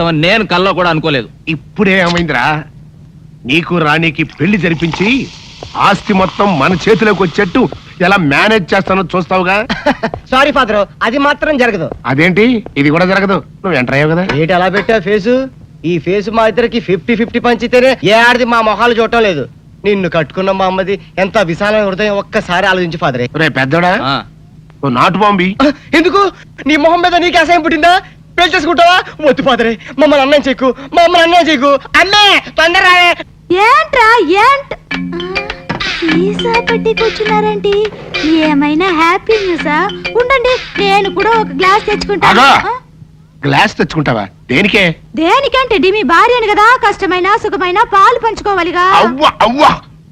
చేస్తామని నేను కల్లో కూడా అనుకోలేదు. ఇప్పుడే ఏమైందిరా, నీకు రాణికి పెళ్లి జరిపించి ఆస్తి మొత్తం మన చేతిలోకి వచ్చేట్టు ఎలా మేనేజ్ చేస్తానో చూస్తావుగా. సారీ ఫాదర్, అది మాత్రం జరగదు. అదేంటి, ఇది కూడా జరగదు? నువ్వు ఎంటర్ అయ్యావు కదా. ఏంటి అలా పెట్టా ఫేసు? ఈ ఫేసు మా ఇద్దరికి 50-50 పంచితేనే ఏ ఆడిది మా మొహాలు చూడటం లేదు. నిన్ను కట్టుకున్న మా అమ్మది ఎంత విశాలమైన హృదయం, ఒక్కసారి ఆలోచించి ఫాదరే. రే పెద్దోడా, ఆ, నువ్వు నాటు బాంబి. ఎందుకు? నీ మొహం మీద నీకు అసహ్యం పుట్టిందా? పెళ్లి చేసుకుంటావా? వద్దు ఫాదరే, మమ్మల్ని అన్నం చేయకు, మా అమ్మని అన్నం చేయకు. అమ్మే తొందర ఏంట్రా ఏంట్ సీసా పెట్టి కూర్చున్నారండి? ఏమైనా హ్యాపీ న్యూసా? ఉండండి, నేను కూడా ఒక గ్లాస్ తెచ్చుకుంటాను. ఆగా. గ్లాస్ తెచ్చుకుంటావా? దేనికే? దేనికంటే మీ భార్యని కదా, కష్టమైన సుఖమైన పాలు పంచుకోవాలిగా. అవ్వ అవ్వ,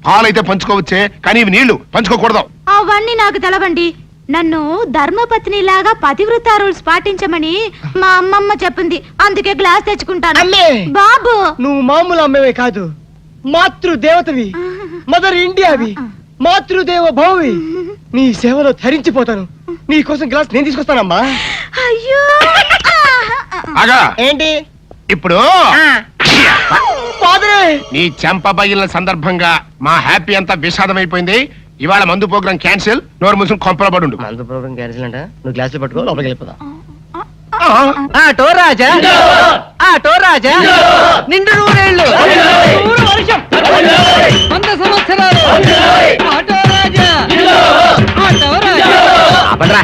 పాలైతే పంచుకోవచ్చే, కానీ ఇవి నీళ్లు పంచుకోకూడదు. అవన్నీ నాకు తెలవండి. నన్ను ధర్మపత్ని లాగా పతివ్రత రూల్స్ పాటించమని మా అమ్మమ్మ చెప్పింది, అందుకే గ్లాస్ తెచ్చుకుంటాను. అమ్మే బాబు, నువ్వు మామూలు అమ్మవే కాదు, మాతృ దేవతవి, మదర్ ఇండియావి, మాతృదేవ భౌవి. నీ సేవలో ధరించిపోతాను. నీ కోసం గ్లాస్ నేను తీసుకొస్తానమ్మా. అయ్యో ఆగా. ఏంటి ఇప్పుడు ఫాదరే? నీ చెంప పగిలిన సందర్భంగా మా హ్యాపీ అంతా విషాదమైపోయింది. ఇవాళ మందు ప్రోగ్రాం క్యాన్సిల్. నోరు మూసుకుని కొంపలో పడుండు. మందు ప్రోగ్రాం క్యాన్సిల్ అంట. నువ్వు గ్లాసులు పట్టుకో, లోపలికి వెళ్ళిపోదాం. ఆటో రాజా, ఆటో రాజా, నిండు నూరేళ్ళు, నూరు వర్షం, 100 సంవత్సరాలు, ఆటో రాజా, ఆటో రాజా. అబ్బరా,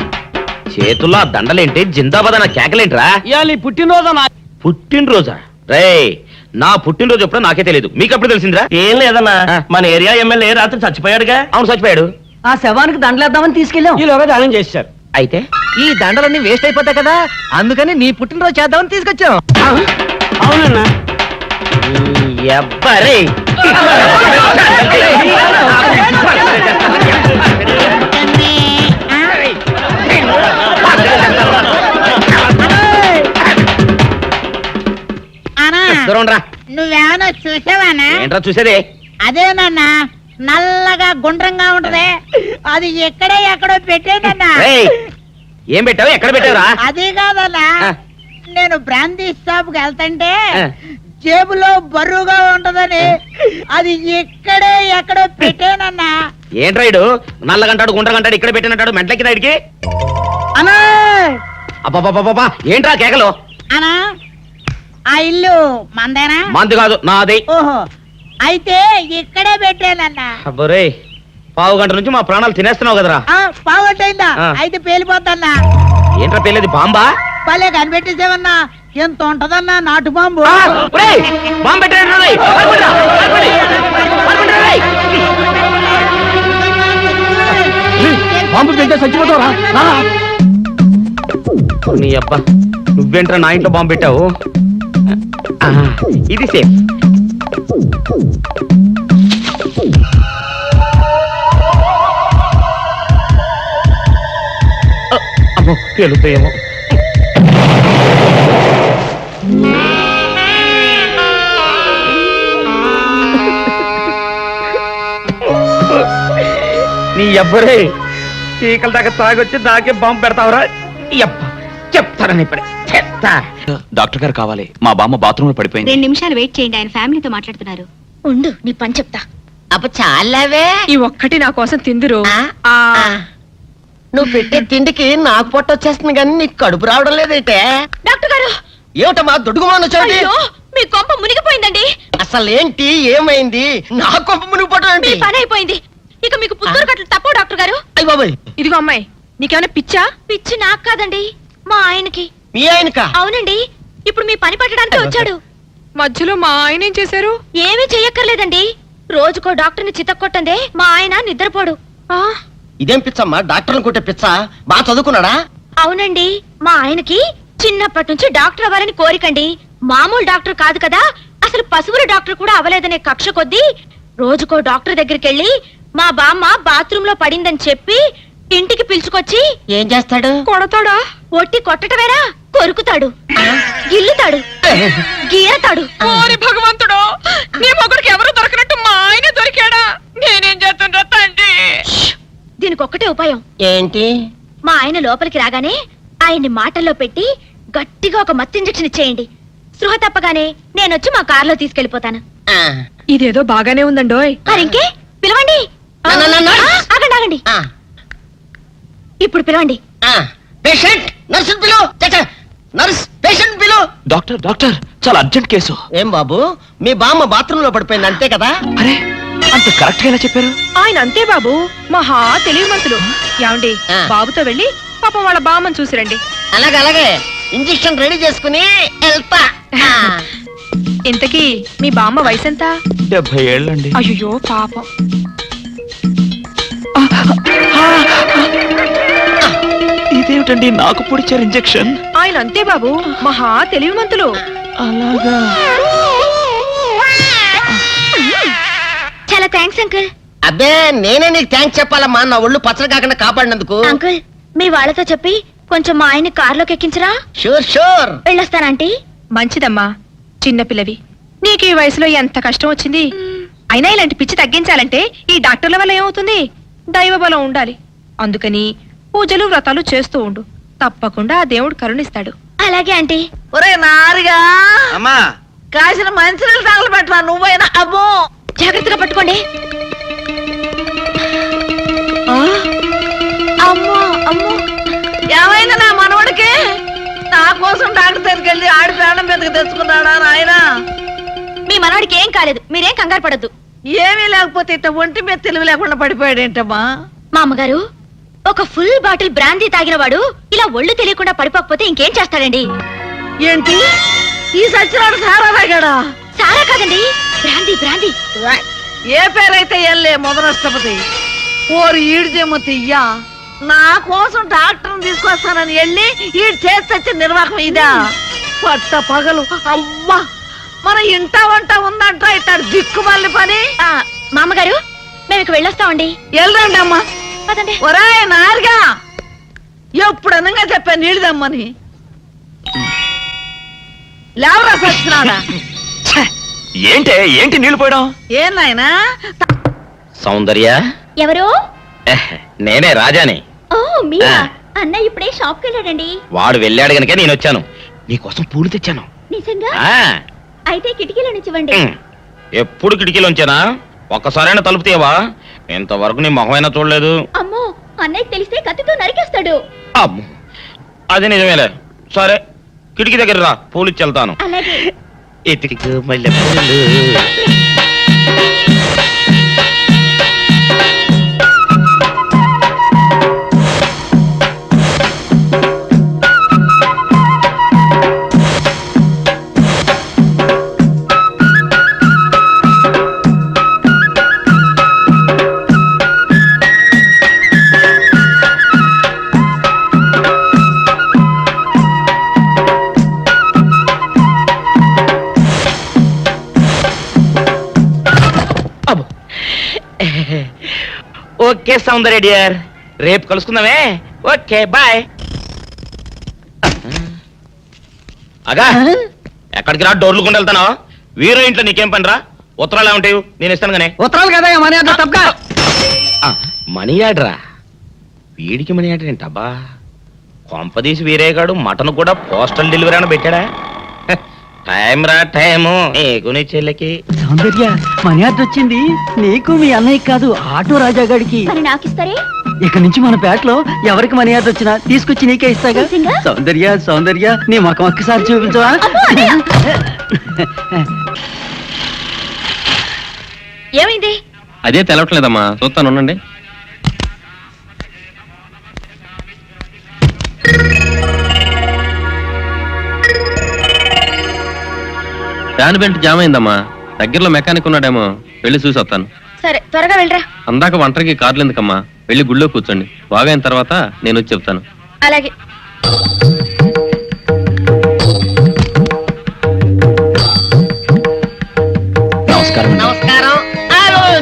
చేతుల్లో ఆ దండలేంటి, జిందాబాద్ అన్న కేకలేంట్రా? ఇవాళ పుట్టినరోజు. పుట్టినరోజా? రే, నా పుట్టినరోజు ఎప్పుడో నాకే తెలియదు, మీకు ఎప్పుడు తెలిసిందిరా? ఏం లేదన్నా, మన ఏరియా ఎమ్మెల్యే రాత్రి చచ్చిపోయాడుగా. అవును, చచ్చిపోయాడు. ఆ శవానికి దండలేద్దామని తీసుకెళ్ళాం. ఈలోగా దానం చేశారు. అయితే ఈ దండలన్నీ వేస్ట్ అయిపోతాయి కదా, అందుకని నీ పుట్టినరోజు చేద్దామని తీసుకొచ్చాం. అవునన్నా. ఎవ్వరే నువ్వేమన్నా చూసావానా? ఏంట్రా చూసేదే? అదేనన్నా, నల్లగా గుండ్రంగా ఉంటదే, అది ఎక్కడే ఎక్కడో పెట్టేనన్నా. రేయ్, ఏం పెట్టావు? ఎక్కడ పెట్టావురా? అది కాదన్నా, ఆ. నేను బ్రాందీ షాప్ కి వెళ్తుంటే ఆ. జేబులో బరువుగా ఉంటదని అది ఎక్కడే ఎక్కడో పెట్టేనన్నా. ఏంట్రా ఇడు నల్లగంటాడు గుండ్రగంటాడు ఇక్కడ పెట్టినట్టాడు మెంట్లకి నాడికి? అన్నా అబ్బాబాబాబా, ఏంట్రా కేకలు? అనా, ఆ ఇల్లు మందేనా? మంది కాదు, నాది. ఓహో, అయితే ఇక్కడే పెట్టానన్నా. అబ్బరే, పావు గంట నుంచి మా ప్రాణాలు తినేస్తున్నావు కదరా. పావట్టయిందా? ఆ. అయితే పేలిపోద్దన్నా. ఏంట్రా పెళ్ళేది? బాంబా? భలే కనిపెట్టేసేవన్నా, ఎంత ఉంటదన్నా నాటు బాంబు. బాంబు పెట్టాడు. బాంబు పెడితే చచ్చిపోతావరా? నీ అబ్బా, నువ్వేంట్రా నా ఇంట్లో బాంబు పెట్టావు? ఆ, ఇది సేఫ్. అమ్మో, పేలుతాయేమో. నీ ఎవ్వరే చీకల దాకా తాగొచ్చి నాకే బాంబు పెడతావురా? చెప్తారని ఇప్పుడే చెప్తా. డాక్టర్ గారు కావాలి, మా బామ్మ బాత్రూమ్ లో పడిపోయింది. 2 నిమిషాలు వెయిట్ చేయండి, ఆయన ఫ్యామిలీతో మాట్లాడుతున్నారు. ఉండు, నీ పని చెప్తా. అప్ప చాలావే, ఈ ఒక్కటి నా కోసం తిందురు. నువ్వు పెట్టే తిండికి నాకు పొట్ట వచ్చేస్తుంది కానీ నీకు కడుపు రావడం లేదైతే. డాక్టర్ గారు, ఏమిటమ్మా దొడుగుమాను వచ్చాడు? అయ్యో, మీ కొంప మునిగిపోయిందండి. అసలు ఏంటి, ఏమైంది? నా కొంప మునిగిపోవడం మీ ఏంటి? పని అయిపోయింది. ఇక మీకు పుత్తూరు కట్టలు తప్ప డాక్టర్ గారు. అయ్య బాబాయ్, ఇదిగో అమ్మాయి, నీకేమైనా పిచ్చా? పిచ్చి నాకు కాదండి, మా ఆయనకి. మీ ఆయనక? అవునండి, ఇప్పుడు మీ పని పట్టడానికి వచ్చాడు. మధ్యలో మా ఆయన ఏం చేశారు? ఏమీ చెయ్యక్కర్లేదండి, రోజుకో డాక్టర్ని చితక్కొట్టందే మా ఆయన నిద్రపోడు. ఇదేం పిచ్చమ్మా, డాక్టర్ని కొట్టే పిచ్చ? బాగా చదువుకున్నాడా? అవునండి, మా ఆయనకి చిన్నప్పటి నుంచి డాక్టర్ అవ్వాలని కోరికండి. మామూలు డాక్టర్ కాదు కదా, అసలు పశువుల డాక్టర్ కూడా అవ్వలేదనే కక్ష కొద్దీ రోజుకో డాక్టర్ దగ్గరికి వెళ్ళి మా బామ్మ బాత్రూమ్ లో పడిందని చెప్పి ఇంటికి పిలుచుకొచ్చి ఏం చేస్తాడు? కొడతాడా? ఒట్టి కొట్టటమేరా, కొరుకుతాడు, గిల్లుతాడు, గీరతాడు. ఓరి భగవంతుడు, నీ మొగుడికి ఎవరు దొరకనట్టు మా ఆయన దొరికాడా? నేనేం చేస్తుండ్రా తండ్రి? దీనికి ఒక్కటే ఉపాయం. ఏంటి? మా ఆయన లోపలికి రాగానే ఆయన్ని మాటల్లో పెట్టి గట్టిగా ఒక మత్తు ఇంజెక్షన్ ఇచ్చేయండి. స్పృహ తప్పగానే నేనొచ్చి మా కారులో తీసుకెళ్లిపోతాను. ఇదేదో బాగానే ఉందండోయ్. మరింకే పిలవండి. ఆగండి ఆగండి, ఇప్పుడు పిలవండి. పేషెంట్ నర్సు పిలు, నర్స్ పేషెంట్ పిలు. డాక్టర్ డాక్టర్ చాలా అర్జెంట్ కేసు. ఏం బాబు, మీ బామ్మ బాత్రూమ్ లో పడిపోయింది అంతే కదా? అరే అంత కరెక్ట్ గా ఎలా చెప్పారు? ఆయన అంతే బాబు, మహా తెలివిమంతులు. ఏమండి, బాబుతో వెళ్ళి పాపం వాళ్ళ బామ్మని చూసిరండి. అలాగే అలాగే, ఇంజెక్షన్ రెడీ చేసుకుని వెళ్తా. ఇంతకీ మీ బామ్మ వయసు ఎంత? 70 ఏళ్ళండి. అయ్యో పాపం. ఇదేమిటండి నాకు పొడిచారు ఇంజెక్షన్? ఆయన అంతే బాబు, మహా తెలివిమంతులు. అలాగా. చాలా థ్యాంక్స్ అంకుల్. అబ్బే నేనే నీకు థ్యాంక్స్ చెప్పాలమ్మా, నా ఒళ్ళు పచ్చడి కాకుండా కాపాడినందుకు. అంకుల్, మీ వాళ్ళతో చెప్పి కొంచెం మా ఆయన్ని కారులోకి ఎక్కించరా? Sure sure. వెళ్ళొస్తానంటీ. మంచిదమ్మా, చిన్నపిల్లవి. నీకు ఈ వయసులో ఎంత కష్టం వచ్చింది. అయినా ఇలాంటి పిచ్చి తగ్గించాలంటే ఈ డాక్టర్ల వల్ల ఏమవుతుంది? దైవ బలం ఉండాలి. అందుకని పూజలు వ్రతాలు చేస్తూ ఉండు, తప్పకుండా ఆ దేవుడు కరుణిస్తాడు. అలాగే ఆంటీ. ఒరే నారిగా, అమ్మా కాసిన మంచినీళ్ళు తగలబెట్టరా నువ్వైనా. అబ్బో, జాగ్రత్తగా పట్టుకోండి. అమ్మో అమ్మో, ఏమైంది నా మనవడికి? నా కోసం డాక్టర్ దగ్గరికి వెళ్ళి ఆడి ప్రాణం మీదకి తెచ్చుకున్నాడా నాయనా? మీ మనవాడికి ఏం కాలేదు, మీరేం కంగారు పడద్దు. ఏమీ లేకపోతే ఇట్ట ఒంటి మీద తెలివి లేకుండా పడిపోయాడేంటమ్మా? మా అమ్మగారు, ఒక ఫుల్ బాటిల్ బ్రాందీ తాగిన వాడు ఇలా ఒళ్ళు తెలియకుండా పడిపోకపోతే ఇంకేం చేస్తాడండి? ఏంటి ఈ సచ్చినాడు సారా తాగాడా? సారా కాదండి, బ్రాందీ బ్రాందీ. ఏ పేరైతే ఎల్లే మొదలష్టపతి. ఓరి ఈడు జమ్మతియ్యా, నా కోసం డాక్టర్ని తీసుకొస్తానని వెళ్ళి ఈడు చేసి తెచ్చిన నిర్వాహకం ఇదా? పట్ట పగలు అవ్వా, మన ఇంట వంట ఉందంట ఇట్టాడు దిక్కుమల్లి పని. మా అమ్మగారు, మేము ఇక వెళ్ళొస్తామండి. వెళ్ళండి అమ్మా. పదండి. ఒరాయ్ నారుగా, ఎప్పుడు అనగా చెప్పాను నీళ్ళు దమ్మని. లేవరా సచ్చినాడా? ఏంటి నీళ్లు పోయడం? ఏం నాయనా? సౌందర్య, ఎవరు? నేనే రాజాని. ఓ మీరా? అన్న ఇప్పుడే షాప్ కి వెళ్ళాడండి. వాడు వెళ్ళాడు గనుక నేను వచ్చాను. నీకోసం పూలు తెచ్చాను. నిజంగా? ఆ, అయితే కిటికీలో నుంచి ఇవ్వండి. ఎప్పుడు కిటికీలోంచేనా? ఒక్కసారైనా తలుపు తీయవా? ఇంతవరకు నీ మొహమైనా చూడలేదు. అమ్మో, అన్నయ్య తెలిస్తే కత్తితో నరికేస్తాడు. అమ్మో, అది నిజమేలే. సరే, కిటికీ దగ్గర రా, పూలు ఇచ్చి వెళ్తాను. అలాగే. ఎతికి మల్లె పూలు. ఓకే సౌందర్య డియర్, రేపు కలుసుకుందామే. Okay bye. అగా ఎక్కడికి రా, డోర్లు కొండ వెళ్తానా? వీరో ఇంట్లో నీకేం పని రా? ఉత్తరాలు ఏమంటాయి? నేను ఇస్తాను గానే. ఉత్తరాలు కదా మనీ ఆర్డర్ తప్ప. మనీ ఆర్డరా? వీడికి మనీ ఆర్డర్ ఏంటబ్బా? కొంపదీసి వీరేగాడు మటన్ కూడా పోస్టల్ డెలివరీ అని పెట్టాడా? టైం రా టైము నీకు నీ చెల్లెకి. సౌందర్య, మనీ ఆర్డర్ వచ్చింది. నీకు మీ అన్నయ్య కాదు, ఆటో రాజా గారికి. మరి నాకిస్తారే? ఇక నుంచి మన పేటలో ఎవరికి మనీ ఆర్డర్ వచ్చినా తీసుకొచ్చి నీకే ఇస్తాగా. నిజంగా? సౌందర్య సౌందర్య, నీ ముఖం ఒక్కసారి చూపించవా? ఏమైంది? అదే తెలవట్లేదమ్మా, చూస్తాను ఉండండి. ఫ్యాన్ బెల్ట్ జామ్ అయిందమ్మా. దగ్గరలో మెకానిక్ ఉన్నాడేమో, వెళ్ళి చూసి వస్తాను. సరే, త్వరగా వెళ్ళరా. అందాక ఒంటరికి కార్లు ఎందుకమ్మా, వెళ్ళి గుళ్ళో కూర్చోండి. బాగైన తర్వాత నేను వచ్చి చెప్తాను. అలాగే. నమస్కారం. నమస్కారం.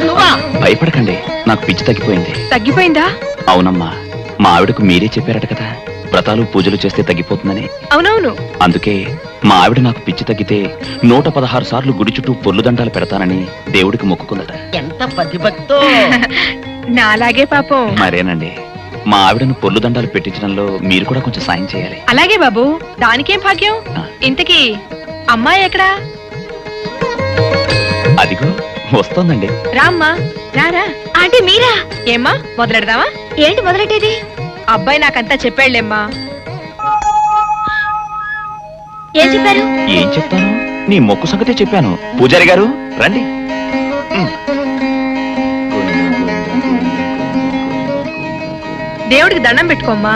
నువ్వా? భయపడకండి, నాకు పిచ్చి తగ్గిపోయింది. తగ్గిపోయిందా? అవునమ్మా, మా ఆవిడకు మీరే చెప్పారట కదా, వ్రతాలు పూజలు చేస్తే తగ్గిపోతుందని. అవునవును. అందుకే మా ఆవిడ నాకు పిచ్చి తగ్గితే 116 సార్లు గుడి చుట్టూ పొర్లు దండాలు పెడతానని దేవుడికి మొక్కుకుందట. ఎంత ప్రతిభక్తో. నాలాగే పాపం. మరేనండి, మా ఆవిడను పొర్లు దండాలు పెట్టించడంలో మీరు కూడా కొంచెం సాయం చేయాలి. అలాగే బాబు, దానికేం భాగ్యం. ఇంతకీ అమ్మాయి ఎక్కడా? అదిగో వస్తోందండి. రామ్మా రారా. ఆంటీ మీరా? ఏమ్మా మొదలెడదామా? ఏంటి మొదలెట్టేది? అబ్బాయి నాకంతా చెప్పాడులేమ్మా. ఏం చెప్పారు? ఏం చెప్తాను, నీ మొక్కు సంగతే చెప్పాను. పూజారి గారు రండి. దేవుడికి దండం పెట్టుకోమ్మా.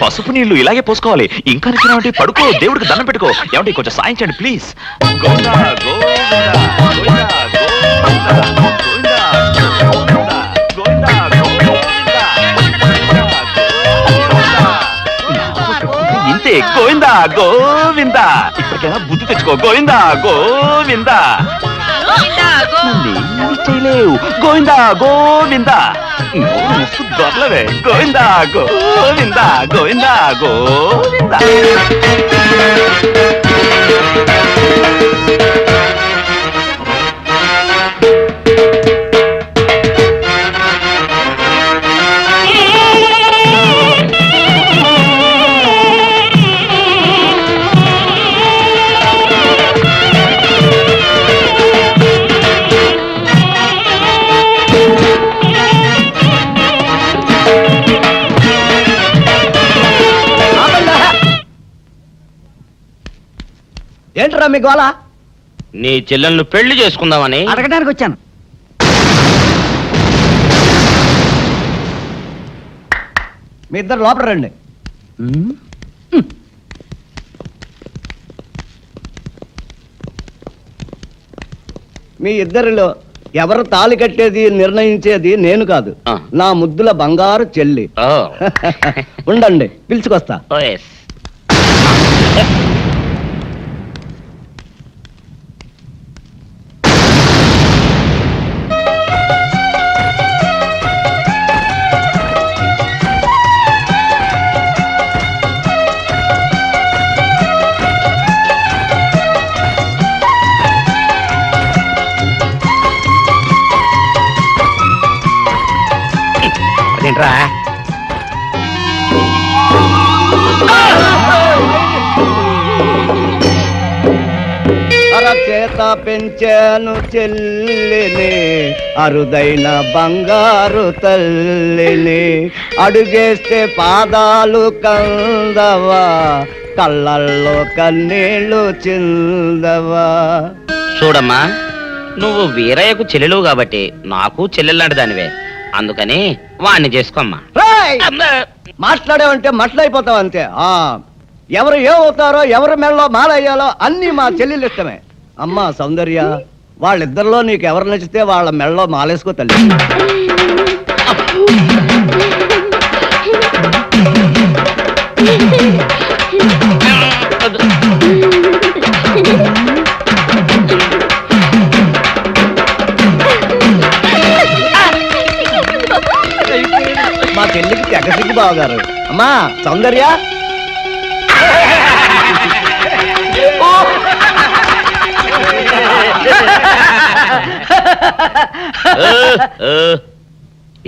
పసుపు నీళ్లు ఇలాగే పోసుకోవాలి. ఇంకా నచ్చినావంటే పడుకో, దేవుడికి దండం పెట్టుకో. ఏమంటే కొంచెం సాయం చేయండి ప్లీజ్. గోవిందా, గోవిందా, గోవిందా, గోవిందా, గోవిందా, గోవిందా, గోవిందా. ఇంతే, గోవిందా గోవిందా. ఇప్పటికైనా బుద్ధి తెచ్చుకో. గోవిందా గోవిందా. నన్నేమీ చేయలేవు. గోవిందా గోవిందా. దొరలవే. గోవిందా గోవిందా, గోవిందా గోవిందా. ఏంట్రా మీ గోళ? నీ చెల్లెళ్ళు పెళ్లి చేసుకుందామని అడగడానికి వచ్చాను. మీ ఇద్దరు లోపల రండి. మీ ఇద్దరిలో ఎవరు తాళి కట్టేది నిర్ణయించేది నేను కాదు, ఆ. నా ముద్దుల బంగారు చెల్లి. ఓ. ఉండండి, పిలుచుకొస్తా. ఓ, yes. అదేంట్రా? అరచేత పెంచాను చెల్లిని, అరుదైన బంగారు తల్లిని. అడుగేస్తే పాదాలు కందవా, కళ్ళల్లో కన్నీళ్లు చిందవా. చూడమ్మా, నువ్వు వీరయ్యకు చెల్లెలు కాబట్టి నాకు చెల్లెల్లాంటి దానివే. అందుకని వాణ్ణి చేసుకోమ్మా. రేయ్! మాట్లాడావంటే మట్లయిపోతావు అంతే. ఎవరు ఏమవుతారో, ఎవరి మెళ్ళలో మాలయ్యాలో అన్ని మా చెల్లెలు ఇష్టమే. అమ్మా సౌందర్య, వాళ్ళిద్దరిలో నీకు ఎవరు నచ్చితే వాళ్ళ మెళ్ళలో మాలేసుకో తల్లి. మా చెల్లికి తెగసిగ్గు బావగారు. అమ్మా సౌందర్య,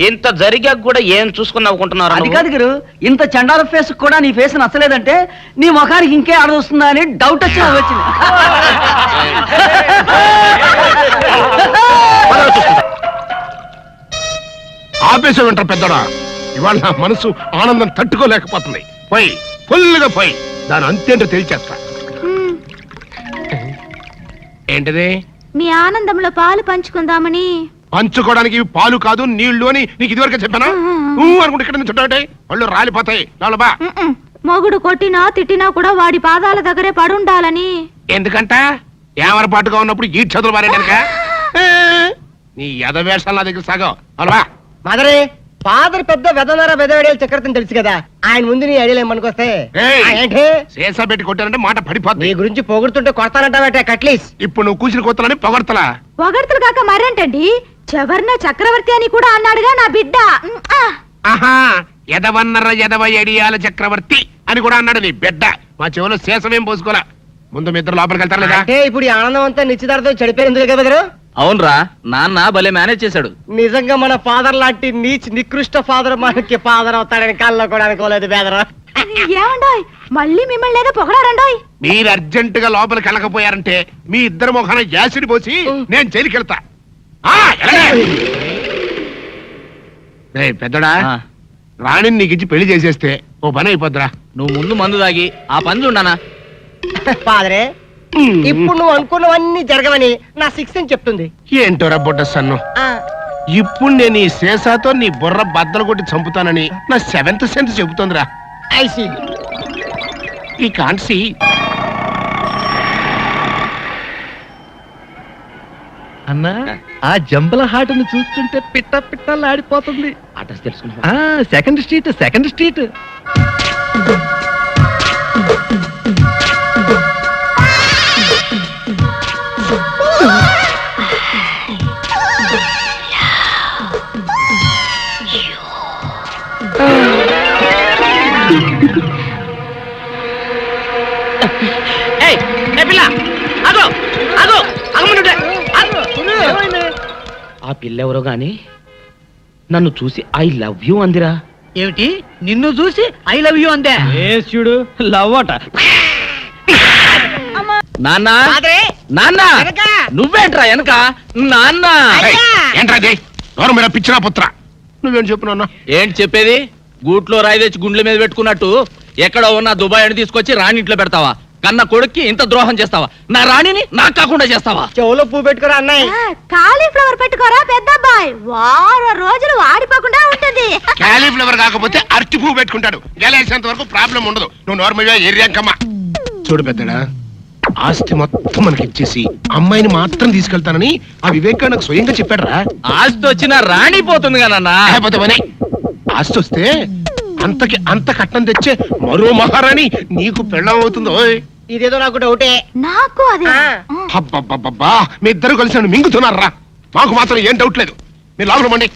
ఇంత జరిగాక కూడా ఏం చూసుకుని నవ్వుకుంటున్నారు? అది కాదు గురు, ఇంత చండాల ఫేస్ కూడా నీ ఫేస్ నచ్చలేదంటే నీ ముఖానికి ఇంకే ఆడదొస్తుందా అని డౌట్ వచ్చి వచ్చింది. ఆపేసం వింటారు పెద్దడా. ఇవాళ నా మనసు ఆనందం తట్టుకోలేకపోతుంది. పోయి ఫుల్గా పోయి దాని అంతేంటో తెలిచేస్తా. ఏంటిది? మీ ఆనందంలో పాలు పంచుకుందామని. పంచుకోవడానికి ఇవి పాలు కాదు నీళ్లు అని నీకు ఇదివరకే చెప్పానా? అనుకుంటే ఇక్కడ చుట్టాటే వాళ్ళు రాలిపోతాయి. బా మొగుడు కొట్టినా తిట్టినా కూడా వాడి పాదాల దగ్గరే పడుండాలని. ఎందుకంట ఏమరపాటుగా ఉన్నప్పుడు ఈ చదువులు మారేడానిక? నీ యథవేషాలు నా దగ్గర సాగం. బా మదరే, ఫాదర్ పెద్ద వెదనర వెదవేడేలు చక్రవర్తిని తెలుసు కదా, ఆయన ముందు నీ ఐడియాలు ఏమనుకొస్తే ఏంటి శేషా పెట్టి కొట్టానంటే మాట పడిపోతుంది. నీ గురించి పొగుడుతుంటే కొడతానంటావటే కట్లీస్. ఇప్పుడు నువ్వు కూసిన కొత్తలని పొగడతలా? పొగడ్తలు కాక మరేంటండి, చివర్న చక్రవర్తి అని కూడా అన్నాడుగా నా బిడ్డ. ఆహా, ఎదవన్నర ఎదవ ఎడియాల చక్రవర్తి అని కూడా అన్నాడు నీ బిడ్డ. మా చెవులో శేషమేం పోసుకోలే. ముందు మీ ఇద్దరు లోపలికి వెళ్తారు లేదా? అంటే ఇప్పుడు ఈ ఆనందం అంతా నిశ్చితార్థం చెడిపోయింది కదా. అవునరా, నాన్న భలే మేనేజ్ చేశాడు. నిజంగా మన ఫాదర్ లాంటి నీచ్ నికృష్ట ఫాదర్ మనకి ఫాదర్ అవుతాడని కళ్ళలో కూడా అనుకోలేదు బేదరా. ఏమండోయ్ మళ్ళీ మిమ్మల్ని ఏదో పొగడారండోయ్. మీరు అర్జెంట్ గా లోపలికి వెళ్ళకపోయారంటే మీ ఇద్దరు ముఖాన యాసిడ్ పోసి నేను జైలుకి వెళ్తా. పెద్దడా, రాణిని నీకు ఇచ్చి పెళ్లి చేసేస్తే ఓ పని అయిపోద్దిరా. నువ్వు ముందు మందు తాగి ఆ పని చూడనా. ఫాదరే, ఇప్పుడు నువ్వు అనుకున్నవన్నీ జరగవని నా సిక్స్ అని చెప్తుంది. ఏంటోరా బుడ్డ సన్ను, ఇప్పుడు నేను ఈ శేషాతో నీ బుర్ర బద్దలు కొట్టి చంపుతానని నా సెవెంత్ సెన్స్ చెబుతోందిరా. ఐసి ఈ కాన్సి అన్నా, ఆ జంబల హాటను చూస్తుంటే పిట్ట పిట్టలాడిపోతుంది. అడ్రస్ తెలుసుకున్నా. Second street. ఆ పిల్ల ఎవరో గాని నన్ను చూసి ఐ లవ్ యూ అందిరా. ఏమిటి, నిన్ను చూసి ఐ లవ్ యూ అందే? చూడు, లవ్ అట. నాన్న, నాన్న, నువ్వేంట్రా వెనక? నాన్న, ఏంట్రా ఎవరు మీరు పిచ్చినా పుత్ర, నువ్వేం చెప్పు. ఏంటి చెప్పేది? గూట్లో రాయి తెచ్చి గుండెల మీద పెట్టుకున్నట్టు ఎక్కడో ఉన్న దుబాయ్ అని తీసుకొచ్చి రాణి ఇంట్లో పెడతావా? కన్న కొడుక్కి ఇంత ద్రోహం చేస్తావా? నా రాణిని నాకు కాకుండా చేస్తావా? చెవులో పువ్వు పెట్టుకురా అన్నయ్య. కాలీఫ్లవర్ పెట్టుకోరా పెద్దబ్బాయి, వారం రోజులు వాడిపోకుండా ఉంటుంది. క్యాలీఫ్లవర్ కాకపోతే అరటి పువ్వు పెట్టుకుంటాడు. గెలేసేంత వరకు ప్రాబ్లం ఉండదు. నువ్వు నార్మల్గా ఏరియాకమ్మా. చూడు పెద్దడా, ఆస్తి మొత్తం మనకి ఇచ్చేసి అమ్మాయిని మాత్రం తీసుకెళ్తానని ఆ వివేక్ నాకు స్వయంగా చెప్పాడు రా. ఆస్తి వచ్చిన రాణి పోతుంది కదా. ఆస్తి వస్తే అంతకి అంత కట్నం తెచ్చే మరో మహారాణి నీకు పెళ్ళం అవుతుందో. ఇదేదో నాకు డౌటే. నాకు అదే. అబ్బబ్బబ్బబ్బా, మీ ఇద్దరు కలిసి నన్ను మింగుతున్నారా? మాకు మాత్రం ఏం డౌట్ లేదు. మీరు లోపల మండి.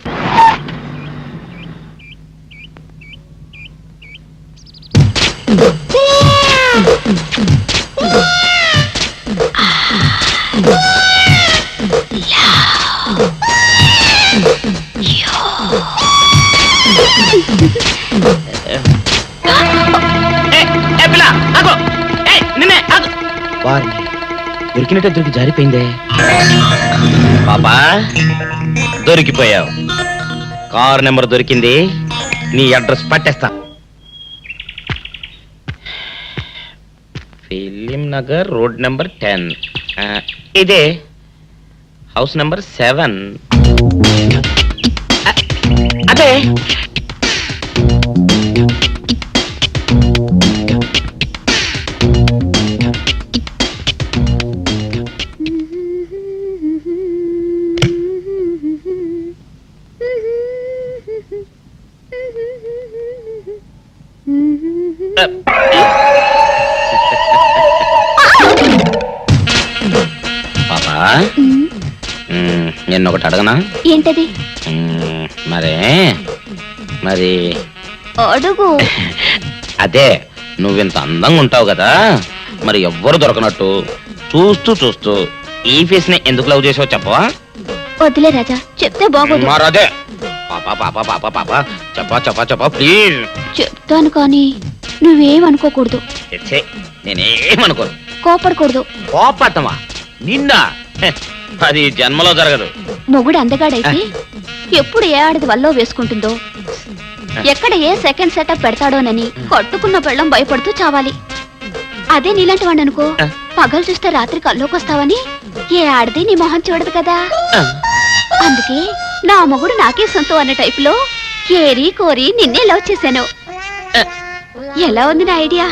వారిని దొరికినట్టే దొరికి జారిపోయిందే. పాపా, దొరికిపోయావు. కారు నెంబర్ దొరికింది, నీ అడ్రస్ పట్టేస్తా. Film Nagar, road number 10. ఇదే హౌస్ నెంబర్ 7. అదే పాపా, నిన్నొకటి అడగనా? ఏంటది? మరి అడుగు. అదే, నువ్వింత అందంగా ఉంటావు కదా, మరి ఎవ్వరు దొరకనట్టు చూస్తూ ఈ ఫేస్ ని ఎందుకు లవ్ చేసావు చెప్పవా? వద్దులే రాజా, చెప్తే బాగోదు. మరదే పాపా పాపా పాపా పాపా చెప్పా ప్లీజ్. చెప్తాను కానీ నువ్వేమనుకోకూడదు. నేనేమనుకోను. కోపడకూడదు. కోపడతావా? నిన్న అది జన్మలో జరగదు. మొగుడు అందగాడైతే ఎప్పుడు ఏ ఆడది వల్లో వేసుకుంటుందో, ఎక్కడ ఏ సెకండ్ సెటప్ పెడతాడోనని కట్టుకున్న పెళ్ళం భయపడుతూ చావాలి. అదే నీలాంటి వాడు అనుకో, పగలు చూస్తే రాత్రి కల్లోకొస్తావని ఏ ఆడది నీ మొహం చూడదు కదా. అందుకే నా మొగుడు నాకే సొంతం అన్న టైపులో ఏరి కోరి నిన్నే లవ్ చేశాను. ఎలా ఉంది నా ఐడియా?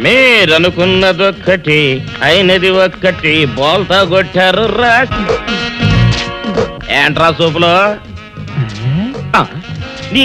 మీరనుకున్నదొక్కటి అయినది ఒక్కటి, బోల్తా కొట్టారు రా. ఏంట్రా సూపులో నీ